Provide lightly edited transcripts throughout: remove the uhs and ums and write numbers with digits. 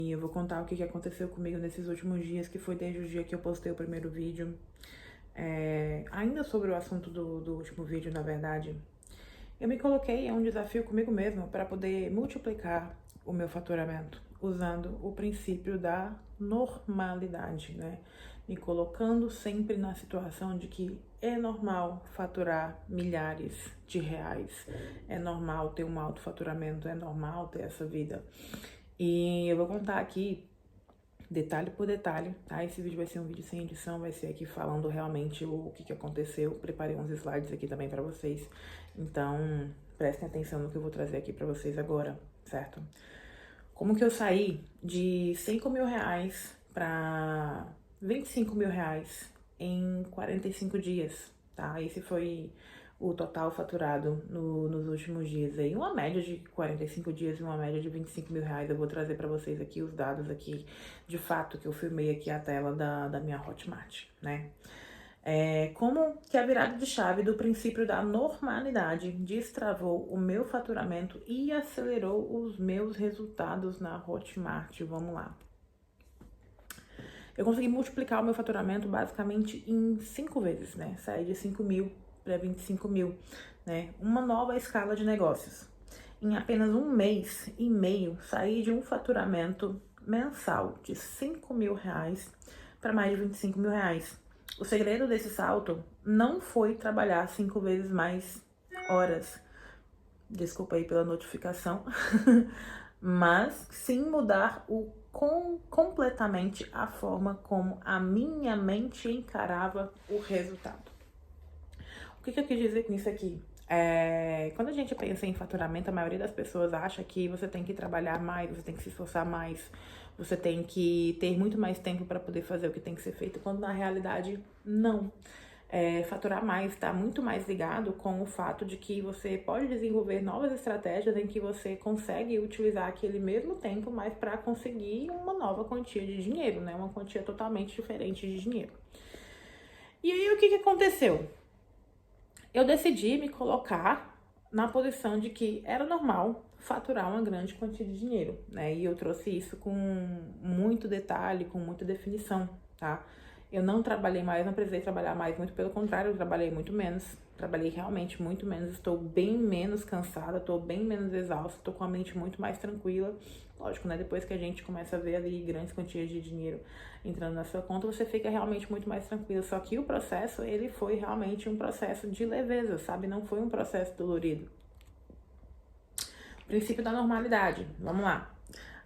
E eu vou contar o que aconteceu comigo nesses últimos dias, que foi desde o dia que eu postei o primeiro vídeo. Ainda sobre o assunto do último vídeo, na verdade, eu me coloquei em um desafio comigo mesma para poder multiplicar o meu faturamento, usando o princípio da normalidade, né? Me colocando sempre na situação de que é normal faturar milhares de reais, é normal ter um alto faturamento, é normal ter essa vida. E eu vou contar aqui detalhe por detalhe, tá? Esse vídeo vai ser um vídeo sem edição, vai ser aqui falando realmente o que aconteceu. Preparei uns slides aqui também pra vocês, então prestem atenção no que eu vou trazer aqui pra vocês agora, certo? Como que eu saí de 5 mil reais pra 25 mil reais em 45 dias, tá? Esse foi o total faturado nos últimos dias aí. Uma média de 45 dias e uma média de 25 mil reais. Eu vou trazer para vocês aqui os dados aqui, de fato, que eu filmei aqui a tela da minha Hotmart, né? Como que a virada de chave do princípio da normalidade destravou o meu faturamento e acelerou os meus resultados na Hotmart. Vamos lá. Eu consegui multiplicar o meu faturamento basicamente em 5 vezes, né? Saí de 5 mil para 25 mil, né? Uma nova escala de negócios. Em apenas um mês e meio, saí de um faturamento mensal de 5 mil reais para mais de 25 mil reais. O segredo desse salto não foi trabalhar 5 vezes mais horas. Desculpa aí pela notificação. Mas sim mudar completamente a forma como a minha mente encarava o resultado. O que eu quis dizer com isso aqui? Quando a gente pensa em faturamento, a maioria das pessoas acha que você tem que trabalhar mais, você tem que se esforçar mais, você tem que ter muito mais tempo para poder fazer o que tem que ser feito, quando na realidade não. Faturar mais está muito mais ligado com o fato de que você pode desenvolver novas estratégias em que você consegue utilizar aquele mesmo tempo, mas para conseguir uma nova quantia de dinheiro, né? Uma quantia totalmente diferente de dinheiro. E aí o que aconteceu? Eu decidi me colocar na posição de que era normal faturar uma grande quantia de dinheiro, né? E eu trouxe isso com muito detalhe, com muita definição, tá? Eu não trabalhei mais, não precisei trabalhar mais, muito pelo contrário, eu trabalhei muito menos. Trabalhei realmente muito menos, estou bem menos cansada, estou bem menos exausta, estou com a mente muito mais tranquila. Lógico, né? Depois que a gente começa a ver ali grandes quantias de dinheiro entrando na sua conta, você fica realmente muito mais tranquila. Só que o processo, ele foi realmente um processo de leveza, sabe? Não foi um processo dolorido. Princípio da normalidade. Vamos lá.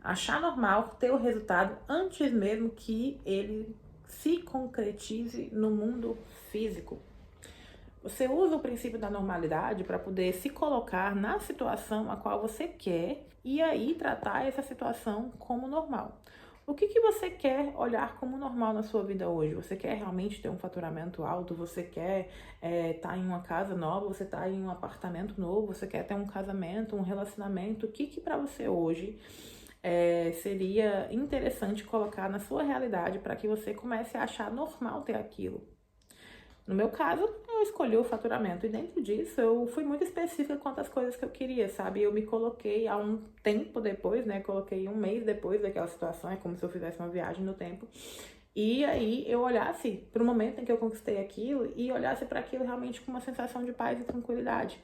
Achar normal ter o resultado antes mesmo que ele se concretize no mundo físico. Você usa o princípio da normalidade para poder se colocar na situação a qual você quer e aí tratar essa situação como normal. O que você quer olhar como normal na sua vida hoje? Você quer realmente ter um faturamento alto? Você quer estar em uma casa nova? Você está em um apartamento novo? Você quer ter um casamento, um relacionamento? O que para você hoje seria interessante colocar na sua realidade para que você comece a achar normal ter aquilo? No meu caso, eu escolhi o faturamento e dentro disso eu fui muito específica quanto às coisas que eu queria, sabe? Eu me coloquei há um tempo depois, né? Coloquei um mês depois daquela situação, é como se eu fizesse uma viagem no tempo. E aí eu olhasse para o momento em que eu conquistei aquilo e olhasse para aquilo realmente com uma sensação de paz e tranquilidade.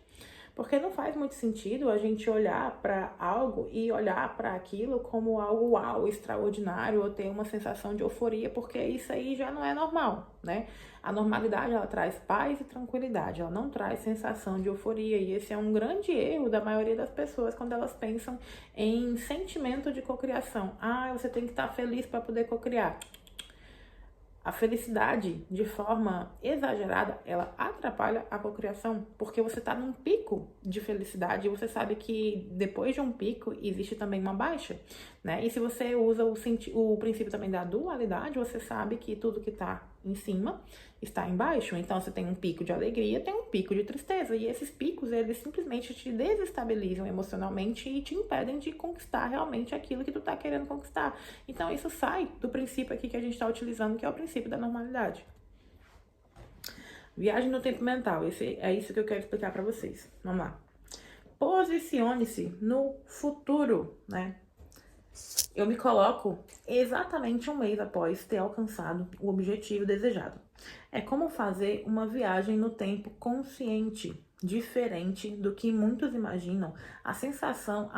Porque não faz muito sentido a gente olhar para algo e olhar para aquilo como algo uau, extraordinário, ou ter uma sensação de euforia, porque isso aí já não é normal, né? A normalidade, ela traz paz e tranquilidade, ela não traz sensação de euforia, e esse é um grande erro da maioria das pessoas quando elas pensam em sentimento de cocriação. Ah, você tem que estar feliz para poder cocriar. A felicidade, de forma exagerada, ela atrapalha a cocriação, porque você está num pico de felicidade e você sabe que depois de um pico existe também uma baixa, né? E se você usa o princípio também da dualidade, você sabe que tudo que está em cima está embaixo. Então você tem um pico de alegria, tem um pico de tristeza, e esses picos, eles simplesmente te desestabilizam emocionalmente e te impedem de conquistar realmente aquilo que tu tá querendo conquistar. Então isso sai do princípio aqui que a gente está utilizando, que é o princípio da normalidade. Viagem no tempo mental, é isso que eu quero explicar para vocês. Vamos lá. Posicione-se no futuro, né? eu me coloco exatamente um mês após ter alcançado o objetivo desejado. É como fazer uma viagem no tempo consciente, diferente do que muitos imaginam. A sensação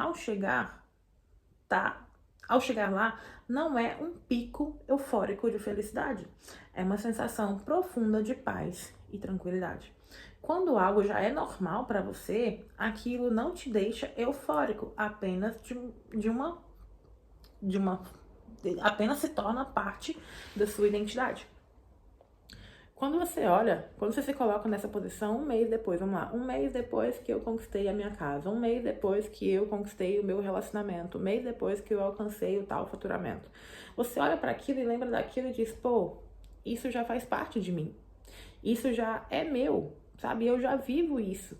tá, ao chegar lá, não é um pico eufórico de felicidade. É uma sensação profunda de paz e tranquilidade. Quando algo já é normal para você, aquilo não te deixa eufórico, apenas de uma apenas se torna parte da sua identidade. Quando você se coloca nessa posição, um mês depois, vamos lá, um mês depois que eu conquistei a minha casa, um mês depois que eu conquistei o meu relacionamento, um mês depois que eu alcancei o tal faturamento, você olha para aquilo e lembra daquilo e diz, pô, isso já faz parte de mim, isso já é meu, sabe? Eu já vivo isso.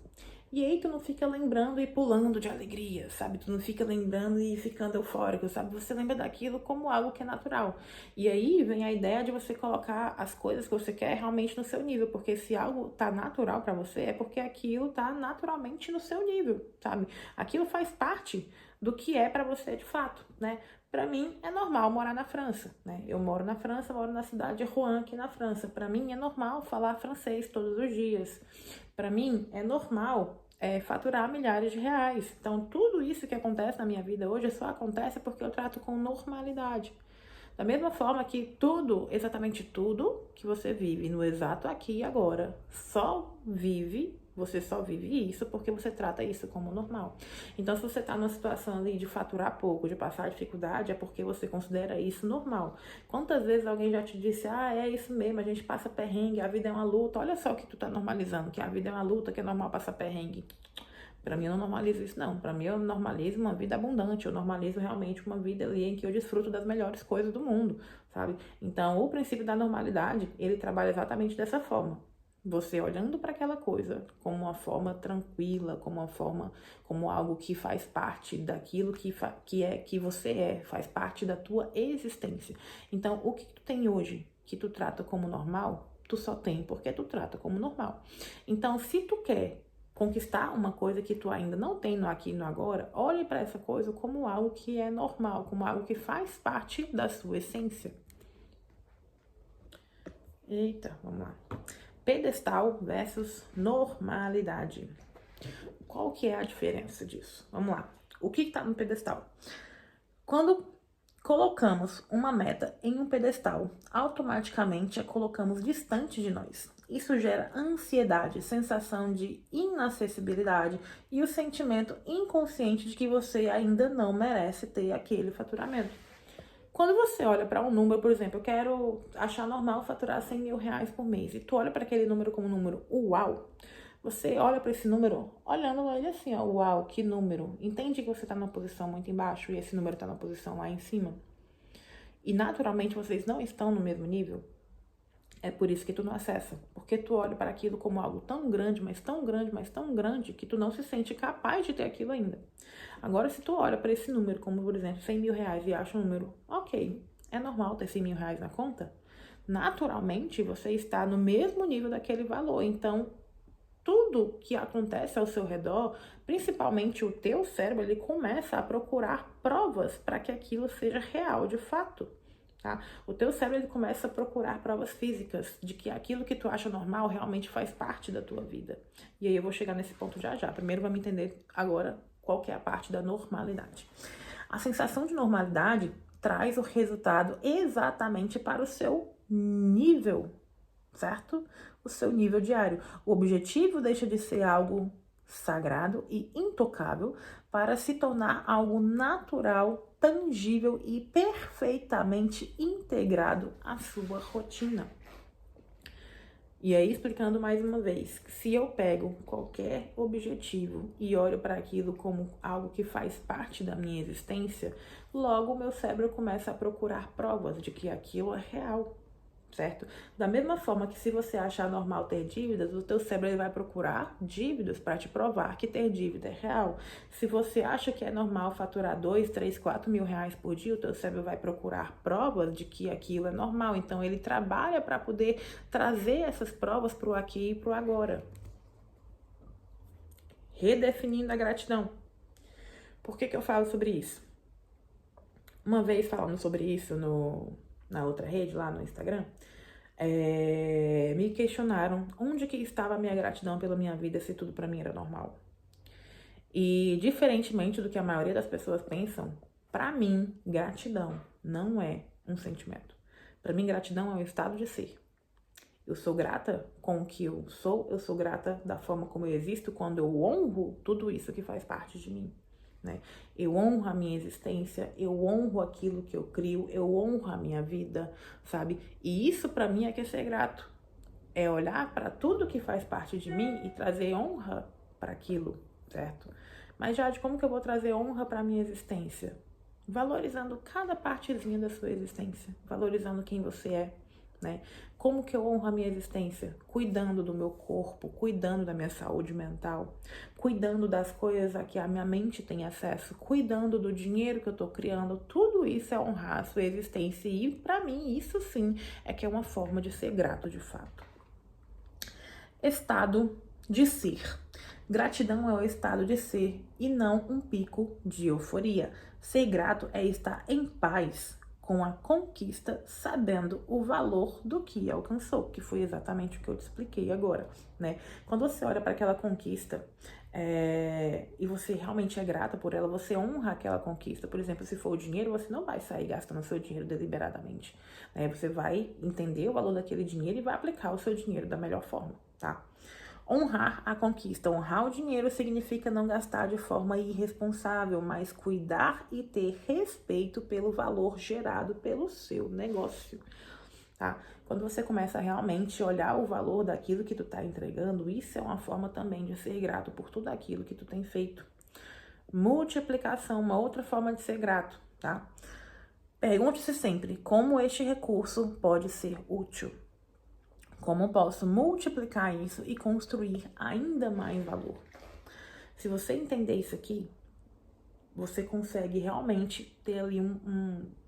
E aí tu não fica lembrando e pulando de alegria, sabe? Tu não fica lembrando e ficando eufórico, sabe? Você lembra daquilo como algo que é natural. E aí vem a ideia de você colocar as coisas que você quer realmente no seu nível, porque se algo tá natural para você, é porque aquilo tá naturalmente no seu nível, sabe? Aquilo faz parte do que é para você de fato, né? Para mim é normal morar na França, né? Eu moro na França, moro na cidade de Rouen, aqui na França. Para mim é normal falar francês todos os dias. Para mim é normal faturar milhares de reais. Então, tudo isso que acontece na minha vida hoje só acontece porque eu trato com normalidade. Da mesma forma que tudo, exatamente tudo que você vive no exato aqui e agora, você só vive isso porque você trata isso como normal. Então, se você está numa situação ali de faturar pouco, de passar dificuldade, é porque você considera isso normal. Quantas vezes alguém já te disse, é isso mesmo, a gente passa perrengue, a vida é uma luta. Olha só o que tu tá normalizando, que a vida é uma luta, que é normal passar perrengue. Pra mim, eu não normalizo isso, não. Pra mim, eu normalizo uma vida abundante. Eu normalizo realmente uma vida ali em que eu desfruto das melhores coisas do mundo, sabe? Então, o princípio da normalidade, ele trabalha exatamente dessa forma. Você olhando para aquela coisa como uma forma tranquila, como algo que faz parte daquilo que você é, faz parte da tua existência. Então, o que tu tem hoje que tu trata como normal, tu só tem porque tu trata como normal. Então, se tu quer conquistar uma coisa que tu ainda não tem no aqui e no agora, olhe para essa coisa como algo que é normal, como algo que faz parte da sua essência. Eita, vamos lá. Pedestal versus normalidade. Qual que é a diferença disso? Vamos lá. O que está no pedestal? Quando colocamos uma meta em um pedestal, automaticamente a colocamos distante de nós. Isso gera ansiedade, sensação de inacessibilidade e o sentimento inconsciente de que você ainda não merece ter aquele faturamento. Quando você olha para um número, por exemplo, eu quero achar normal faturar 100 mil reais por mês, e tu olha para aquele número como um número uau, você olha para esse número, olhando ele assim, ó, uau, que número. Entende que você está numa posição muito embaixo e esse número está na posição lá em cima? E naturalmente vocês não estão no mesmo nível? É por isso que tu não acessa. Porque tu olha para aquilo como algo tão grande, mas tão grande, mas tão grande, que tu não se sente capaz de ter aquilo ainda. Agora, se tu olha para esse número, como por exemplo 100 mil reais, e acha um número, ok, é normal ter 100 mil reais na conta, naturalmente você está no mesmo nível daquele valor. Então, tudo que acontece ao seu redor, principalmente o teu cérebro, ele começa a procurar provas para que aquilo seja real de fato. Tá? O teu cérebro ele começa a procurar provas físicas de que aquilo que tu acha normal realmente faz parte da tua vida. E aí eu vou chegar nesse ponto já já. Primeiro vamos entender agora qual que é a parte da normalidade. A sensação de normalidade traz o resultado exatamente para o seu nível, certo? O seu nível diário. O objetivo deixa de ser algo sagrado e intocável para se tornar algo natural, tangível e perfeitamente integrado à sua rotina. E aí, explicando mais uma vez, se eu pego qualquer objetivo e olho para aquilo como algo que faz parte da minha existência, logo o meu cérebro começa a procurar provas de que aquilo é real, certo? Da mesma forma que se você achar normal ter dívidas, o teu cérebro ele vai procurar dívidas para te provar que ter dívida é real. Se você acha que é normal faturar 2, 3, 4 mil reais por dia, o teu cérebro vai procurar provas de que aquilo é normal. Então, ele trabalha para poder trazer essas provas para o aqui e para o agora. Redefinindo a gratidão. Por que eu falo sobre isso? Uma vez falando sobre isso na outra rede, lá no Instagram, me questionaram onde que estava a minha gratidão pela minha vida se tudo pra mim era normal. E diferentemente do que a maioria das pessoas pensam, pra mim, gratidão não é um sentimento. Pra mim, gratidão é um estado de ser. Eu sou grata com o que eu sou grata da forma como eu existo quando eu honro tudo isso que faz parte de mim, né? Eu honro a minha existência, eu honro aquilo que eu crio, eu honro a minha vida, sabe? E isso pra mim é que é ser grato. É olhar para tudo que faz parte de mim e trazer honra para aquilo, certo? Mas, Jade, como que eu vou trazer honra para minha existência? Valorizando cada partezinha da sua existência, valorizando quem você é, né? Como que eu honro a minha existência? Cuidando do meu corpo, cuidando da minha saúde mental, cuidando das coisas a que a minha mente tem acesso, cuidando do dinheiro que eu tô criando. Tudo isso é honrar a sua existência e, para mim, isso sim é que é uma forma de ser grato de fato. Estado de ser. Gratidão é o estado de ser e não um pico de euforia. Ser grato é estar em paz com a conquista, sabendo o valor do que alcançou, que foi exatamente o que eu te expliquei agora, né? Quando você olha para aquela conquista e você realmente é grata por ela, você honra aquela conquista. Por exemplo, se for o dinheiro, você não vai sair gastando seu dinheiro deliberadamente, né? Você vai entender o valor daquele dinheiro e vai aplicar o seu dinheiro da melhor forma, tá? Honrar a conquista. Honrar o dinheiro significa não gastar de forma irresponsável, mas cuidar e ter respeito pelo valor gerado pelo seu negócio, tá? Quando você começa a realmente olhar o valor daquilo que tu tá entregando, isso é uma forma também de ser grato por tudo aquilo que tu tem feito. Multiplicação, uma outra forma de ser grato, tá? Pergunte-se sempre como este recurso pode ser útil. Como posso multiplicar isso e construir ainda mais valor? Se você entender isso aqui, você consegue realmente ter ali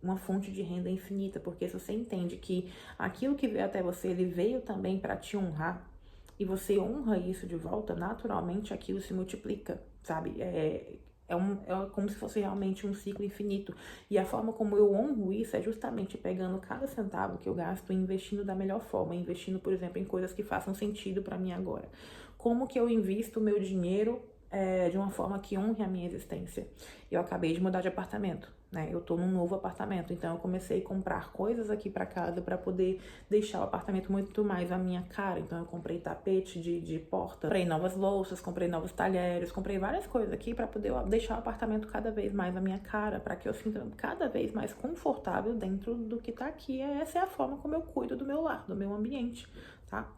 uma fonte de renda infinita, porque se você entende que aquilo que veio até você, ele veio também para te honrar, e você honra isso de volta, naturalmente aquilo se multiplica, sabe? É como se fosse realmente um ciclo infinito. E a forma como eu honro isso é justamente pegando cada centavo que eu gasto e investindo da melhor forma. Investindo, por exemplo, em coisas que façam sentido para mim agora. Como que eu invisto o meu dinheiro de uma forma que honre a minha existência? Eu acabei de mudar de apartamento, né? Eu tô num novo apartamento, então eu comecei a comprar coisas aqui para casa para poder deixar o apartamento muito mais à minha cara. Então eu comprei tapete de porta, comprei novas louças, comprei novos talheres, comprei várias coisas aqui para poder deixar o apartamento cada vez mais à minha cara, para que eu sinta cada vez mais confortável dentro do que tá aqui. Essa é a forma como eu cuido do meu lar, do meu ambiente, tá?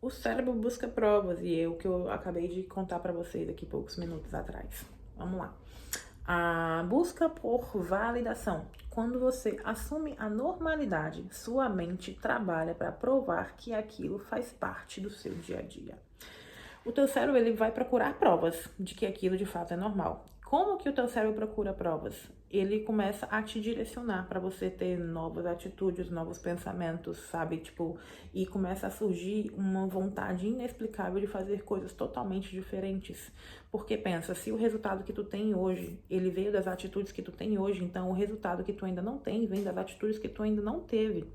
O cérebro busca provas e é o que eu acabei de contar para vocês aqui poucos minutos atrás. Vamos lá. A busca por validação. Quando você assume a normalidade, sua mente trabalha para provar que aquilo faz parte do seu dia a dia. O teu cérebro ele vai procurar provas de que aquilo de fato é normal. Como que o teu cérebro procura provas? Ele começa a te direcionar para você ter novas atitudes, novos pensamentos, sabe? Tipo, e começa a surgir uma vontade inexplicável de fazer coisas totalmente diferentes. Porque pensa, se o resultado que tu tem hoje, ele veio das atitudes que tu tem hoje, então o resultado que tu ainda não tem vem das atitudes que tu ainda não teve.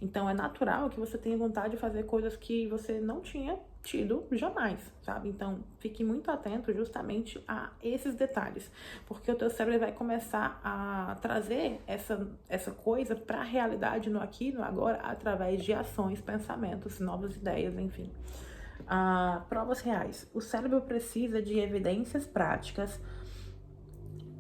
Então é natural que você tenha vontade de fazer coisas que você não tinha tido jamais, sabe? Então fique muito atento justamente a esses detalhes, porque o teu cérebro vai começar a trazer essa coisa para a realidade no aqui, no agora, através de ações, pensamentos, novas ideias, enfim. Provas reais. O cérebro precisa de evidências práticas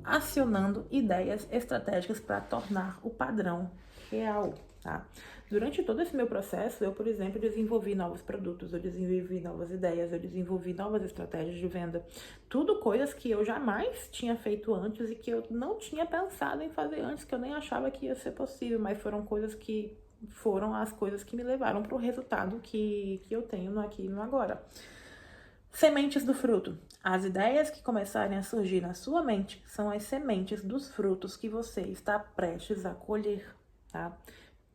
acionando ideias estratégicas para tornar o padrão real, tá? Durante todo esse meu processo, eu, por exemplo, desenvolvi novos produtos, eu desenvolvi novas ideias, eu desenvolvi novas estratégias de venda. Tudo coisas que eu jamais tinha feito antes e que eu não tinha pensado em fazer antes, que eu nem achava que ia ser possível, mas foram coisas que foram as coisas que me levaram para o resultado que eu tenho no aqui e no agora. Sementes do fruto. As ideias que começarem a surgir na sua mente são as sementes dos frutos que você está prestes a colher, tá?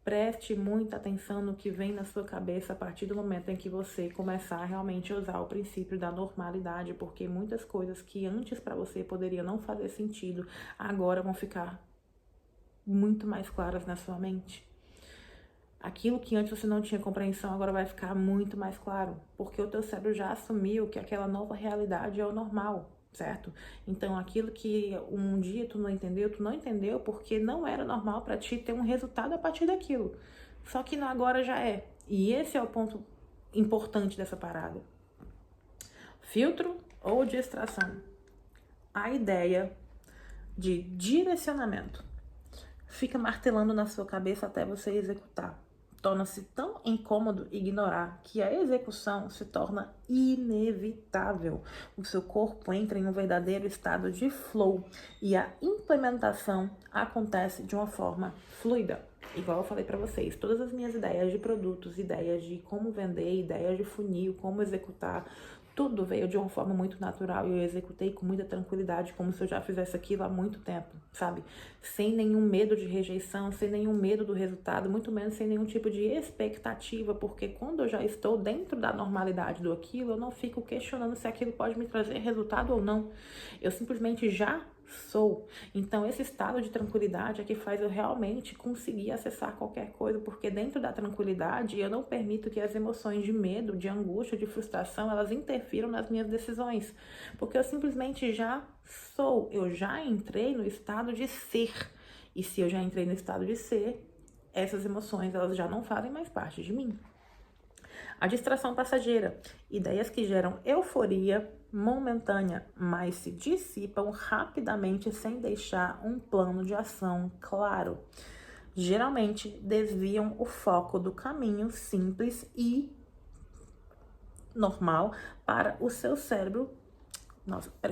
Preste muita atenção no que vem na sua cabeça a partir do momento em que você começar a realmente usar o princípio da normalidade, porque muitas coisas que antes para você poderiam não fazer sentido, agora vão ficar muito mais claras na sua mente. Aquilo que antes você não tinha compreensão, agora vai ficar muito mais claro, porque o teu cérebro já assumiu que aquela nova realidade é o normal, certo? Então, aquilo que um dia tu não entendeu porque não era normal para ti ter um resultado a partir daquilo. Só que agora já é. E esse é o ponto importante dessa parada. Filtro ou distração? A ideia de direcionamento fica martelando na sua cabeça até você executar. Torna-se tão incômodo ignorar que a execução se torna inevitável. O seu corpo entra em um verdadeiro estado de flow e a implementação acontece de uma forma fluida. Igual eu falei para vocês, todas as minhas ideias de produtos, ideias de como vender, ideias de funil, como executar, tudo veio de uma forma muito natural e eu executei com muita tranquilidade, como se eu já fizesse aquilo há muito tempo, sabe? Sem nenhum medo de rejeição, sem nenhum medo do resultado, muito menos sem nenhum tipo de expectativa, porque quando eu já estou dentro da normalidade do aquilo, eu não fico questionando se aquilo pode me trazer resultado ou não. Eu simplesmente já sou. Então, esse estado de tranquilidade é que faz eu realmente conseguir acessar qualquer coisa, porque dentro da tranquilidade eu não permito que as emoções de medo, de angústia, de frustração, elas interfiram nas minhas decisões, porque eu simplesmente já sou, eu já entrei no estado de ser, e se eu já entrei no estado de ser, essas emoções, elas já não fazem mais parte de mim. A distração passageira, ideias que geram euforia momentânea, mas se dissipam rapidamente sem deixar um plano de ação claro. Geralmente desviam o foco do caminho simples e normal para o seu cérebro.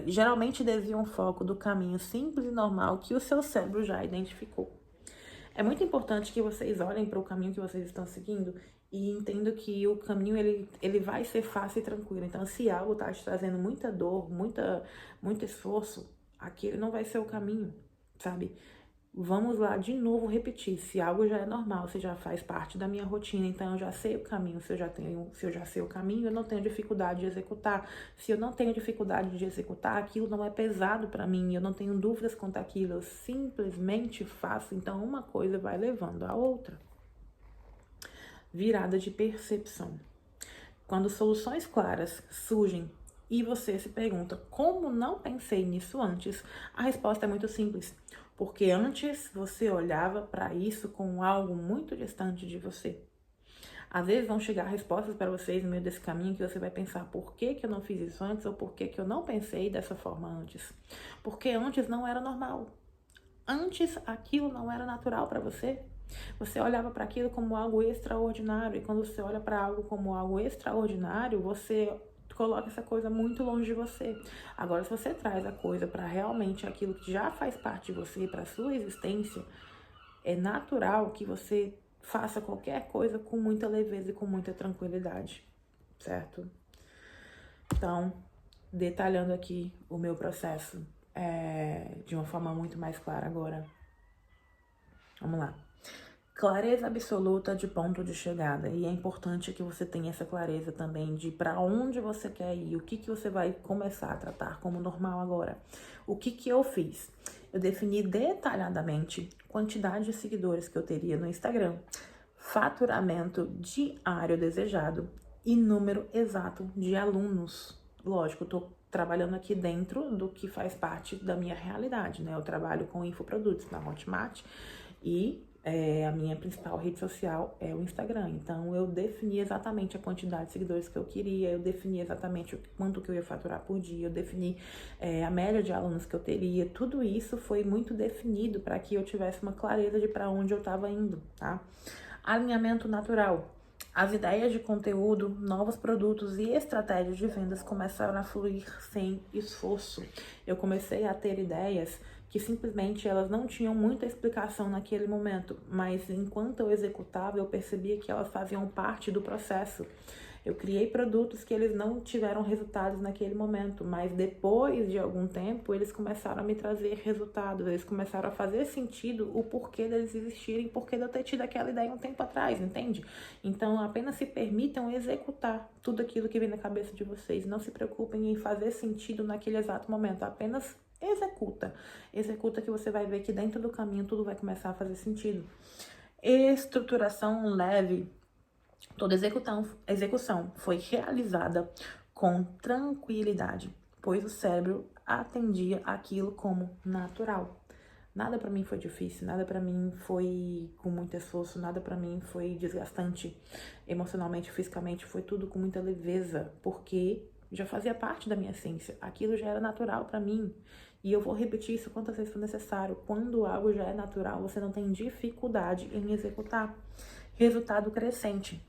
Geralmente desviam o foco do caminho simples e normal que o seu cérebro já identificou. É muito importante que vocês olhem para o caminho que vocês estão seguindo e entendam que o caminho ele vai ser fácil e tranquilo. Então, se algo está te trazendo muita dor, muito esforço, aquele não vai ser o caminho, sabe? Vamos lá de novo repetir. Se algo já é normal, se já faz parte da minha rotina, então eu já sei o caminho. Se eu já sei o caminho, eu não tenho dificuldade de executar. Se eu não tenho dificuldade de executar, aquilo não é pesado para mim, eu não tenho dúvidas quanto àquilo, eu simplesmente faço. Então uma coisa vai levando a outra. Virada de percepção. Quando soluções claras surgem e você se pergunta como não pensei nisso antes, a resposta é muito simples. Porque antes você olhava para isso com algo muito distante de você. Às vezes vão chegar respostas para vocês no meio desse caminho que você vai pensar por que eu não fiz isso antes ou por que eu não pensei dessa forma antes. Porque antes não era normal. Antes aquilo não era natural para você. Você olhava para aquilo como algo extraordinário. E quando você olha para algo como algo extraordinário, você coloca essa coisa muito longe de você. Agora, se você traz a coisa para realmente aquilo que já faz parte de você, para sua existência, é natural que você faça qualquer coisa com muita leveza e com muita tranquilidade, certo? Então, detalhando aqui o meu processo de uma forma muito mais clara agora. Vamos lá. Clareza absoluta de ponto de chegada, e é importante que você tenha essa clareza também de para onde você quer ir, o que você vai começar a tratar como normal agora. O que eu fiz? Eu defini detalhadamente quantidade de seguidores que eu teria no Instagram, faturamento diário desejado e número exato de alunos. Lógico, eu tô trabalhando aqui dentro do que faz parte da minha realidade, né? Eu trabalho com infoprodutos na Hotmart e a minha principal rede social é o Instagram. Então, eu defini exatamente a quantidade de seguidores que eu queria, eu defini exatamente quanto que eu ia faturar por dia, eu defini a média de alunos que eu teria. Tudo isso foi muito definido para que eu tivesse uma clareza de para onde eu estava indo, tá? Alinhamento natural. As ideias de conteúdo, novos produtos e estratégias de vendas começaram a fluir sem esforço. Eu comecei a ter ideias que simplesmente elas não tinham muita explicação naquele momento, mas enquanto eu executava, eu percebia que elas faziam parte do processo. Eu criei produtos que eles não tiveram resultados naquele momento, mas depois de algum tempo eles começaram a me trazer resultados, eles começaram a fazer sentido o porquê deles existirem, porquê de eu ter tido aquela ideia um tempo atrás, entende? Então apenas se permitam executar tudo aquilo que vem na cabeça de vocês, não se preocupem em fazer sentido naquele exato momento, apenas executa. Executa que você vai ver que dentro do caminho tudo vai começar a fazer sentido. Estruturação leve. Toda execução foi realizada com tranquilidade, pois o cérebro atendia aquilo como natural. Nada para mim foi difícil, nada para mim foi com muito esforço, nada para mim foi desgastante emocionalmente, fisicamente, foi tudo com muita leveza, porque já fazia parte da minha essência, aquilo já era natural para mim. E eu vou repetir isso quantas vezes for necessário. Quando algo já é natural, você não tem dificuldade em executar. Resultado crescente.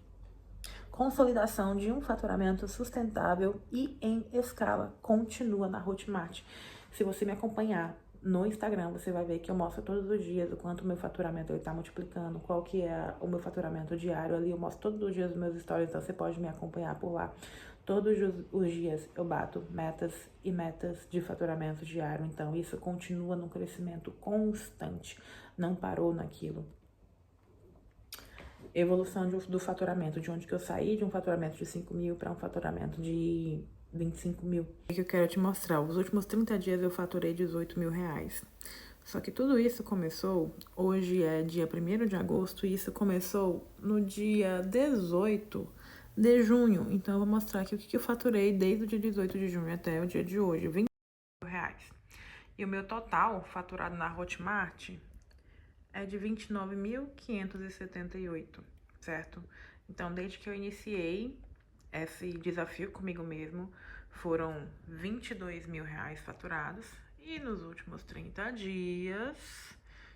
Consolidação de um faturamento sustentável e em escala contínua na Hotmart. Se você me acompanhar no Instagram, você vai ver que eu mostro todos os dias o quanto o meu faturamento está multiplicando, qual que é o meu faturamento diário ali, eu mostro todos os dias os meus stories, então você pode me acompanhar por lá. Todos os dias eu bato metas e metas de faturamento diário, então isso continua num crescimento constante, não parou naquilo. Evolução do faturamento, de onde que eu saí de um faturamento de 5 mil para um faturamento de 25 mil. O que eu quero te mostrar, os últimos 30 dias eu faturei 18 mil reais. Só que tudo isso começou, hoje é dia 1º de agosto, e isso começou no dia 18 de junho. Então eu vou mostrar aqui o que eu faturei desde o dia 18 de junho até o dia de hoje, 20 mil reais. E o meu total faturado na Hotmart é de 29.578, certo? Então, desde que eu iniciei esse desafio comigo mesmo, foram 22 mil reais faturados. E nos últimos 30 dias,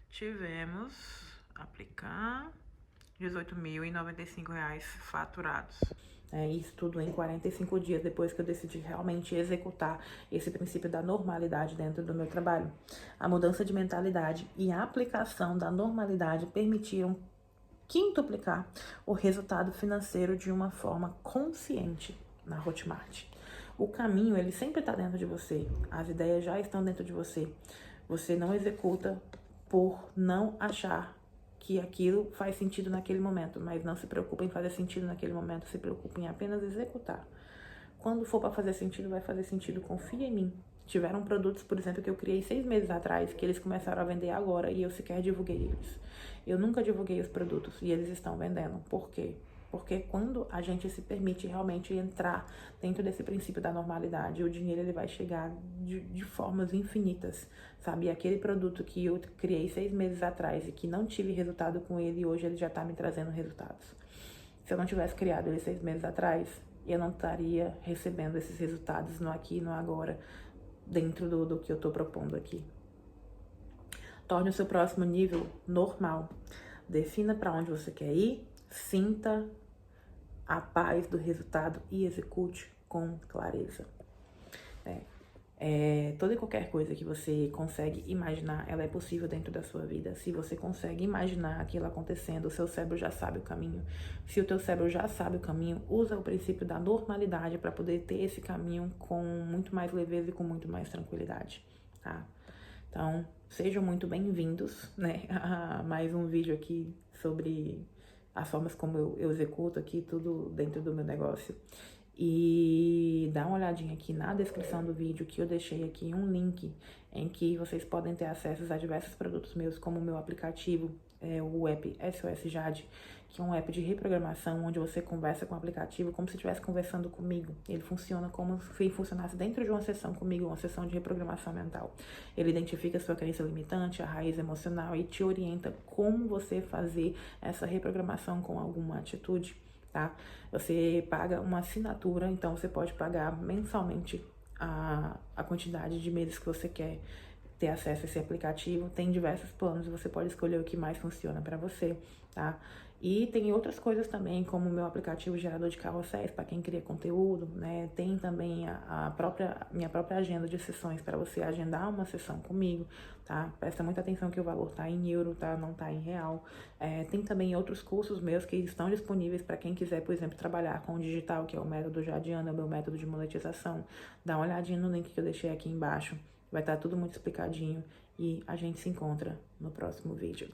tivemos, aplicar, 18.095 reais faturados. Isso tudo em 45 dias, depois que eu decidi realmente executar esse princípio da normalidade dentro do meu trabalho. A mudança de mentalidade e a aplicação da normalidade permitiram quintuplicar o resultado financeiro de uma forma consciente na Hotmart. O caminho, ele sempre está dentro de você, as ideias já estão dentro de você. Você não executa por não achar que aquilo faz sentido naquele momento, mas não se preocupe em fazer sentido naquele momento, se preocupe em apenas executar. Quando for para fazer sentido, vai fazer sentido, confia em mim. Tiveram produtos, por exemplo, que eu criei 6 meses atrás, que eles começaram a vender agora e eu sequer divulguei eles. Eu nunca divulguei os produtos e eles estão vendendo. Por quê? Porque quando a gente se permite realmente entrar dentro desse princípio da normalidade, o dinheiro ele vai chegar de formas infinitas, sabe? E aquele produto que eu criei 6 meses atrás e que não tive resultado com ele, hoje ele já tá me trazendo resultados. Se eu não tivesse criado ele 6 meses atrás, eu não estaria recebendo esses resultados no aqui e no agora, dentro do que eu tô propondo aqui. Torne o seu próximo nível normal. Defina para onde você quer ir, sinta a paz do resultado e execute com clareza. Toda e qualquer coisa que você consegue imaginar, ela é possível dentro da sua vida. Se você consegue imaginar aquilo acontecendo, o seu cérebro já sabe o caminho. Se o teu cérebro já sabe o caminho, usa o princípio da normalidade para poder ter esse caminho com muito mais leveza e com muito mais tranquilidade, tá? Então, sejam muito bem-vindos, né, a mais um vídeo aqui sobre as formas como eu executo aqui tudo dentro do meu negócio. E dá uma olhadinha aqui na descrição do vídeo que eu deixei aqui um link em que vocês podem ter acesso a diversos produtos meus, como o meu aplicativo, o app SOS Jade, que é um app de reprogramação onde você conversa com o aplicativo como se estivesse conversando comigo. Ele funciona como se funcionasse dentro de uma sessão comigo, uma sessão de reprogramação mental. Ele identifica a sua crença limitante, a raiz emocional e te orienta como você fazer essa reprogramação com alguma atitude. Tá? Você paga uma assinatura, então você pode pagar mensalmente a quantidade de meses que você quer ter acesso a esse aplicativo. Tem diversos planos, você pode escolher o que mais funciona para você, tá? E tem outras coisas também, como o meu aplicativo gerador de carrosséis para quem cria conteúdo, né? Tem também minha própria agenda de sessões para você agendar uma sessão comigo, tá? Presta muita atenção que o valor tá em euro, tá? Não tá em real. Tem também outros cursos meus que estão disponíveis para quem quiser, por exemplo, trabalhar com o digital, que é o método Jadiana, é o meu método de monetização. Dá uma olhadinha no link que eu deixei aqui embaixo. Vai estar tudo muito explicadinho e a gente se encontra no próximo vídeo.